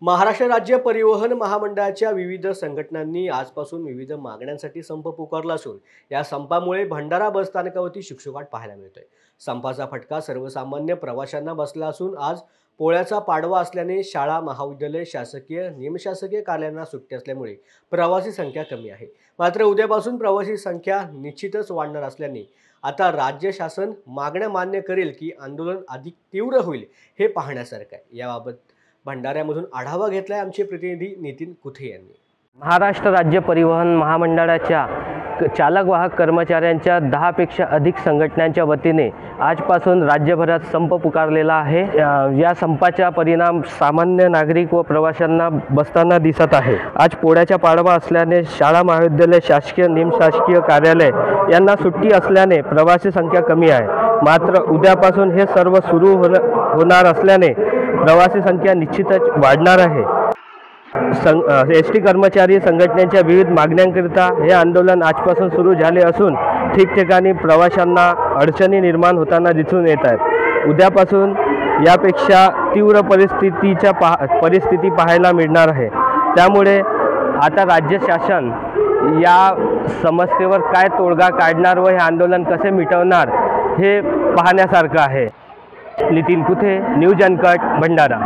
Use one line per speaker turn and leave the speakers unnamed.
महाराष्ट्र राज्य परिवहन महामंडळाच्या विविध संघटनांनी आजपासून विविध मागण्यांसाठी संप पुकारला असून या संपामुळे भंडारा बस स्थानकावरती शुकशुकाट पाहायला मिळतोय। संपाचा फटका सर्वसामान्य प्रवाशांना बसला असून आज पोळ्याचा पाडवा असल्याने शाळा, महाविद्यालय, शासकीय, निमशासकीय कार्यालयांना सुट्टी असल्यामुळे प्रवासी संख्या कमी आहे। मात्र उद्यापासून प्रवासी संख्या निश्चितच वाढणार असल्याने आता राज्य शासन मागण्या मान्य करेल की आंदोलन अधिक तीव्र होईल हे पाहण्यासारखं आहे। याबाबत भंडाऱ्यामधून आढावा घेतलाय आमचे प्रतिनिधी नितीन कुथे यांनी।
महाराष्ट्र राज्य परिवहन महामंडळाच्या चालक वाहक कर्मचाऱ्यांच्या 10 पेक्षा अधिक संघटनांच्या वतीने आजपासून राज्यभरात संप पुकारलेला आहे। या संपाचा परिणाम सामान्य नागरिक व प्रवाशांना बसताना दिसत आहे। आज पोळ्याचा पाडवा असल्याने शाळा, महाविद्यालय, शासकीय, निमशासकीय कार्यालय यांना सुट्टी असल्याने प्रवासी संख्या कमी आहे। मात्र उद्यापासून हे सर्व सुरू होणार असल्याने प्रवासी संख्या निश्चितच वाढणार आहे। एसटी कर्मचारी संघटनेच्या विविध मागण्यांकरिता हे आंदोलन आजपासून सुरू झाले असून ठिकठिकाणी प्रवाशांना अडचणी निर्माण होताना दिसून येत आहेत। उद्यापासून यापेक्षा तीव्र परिस्थिती पाहायला मिळणार आहे। त्यामुळे आता राज्य शासन या समस्येवर काय तोडगा काढणार व हे आंदोलन कसे मिटवणार हे पाहण्यासारखं आहे। Nitin कुथे, news uncut, Bhandara.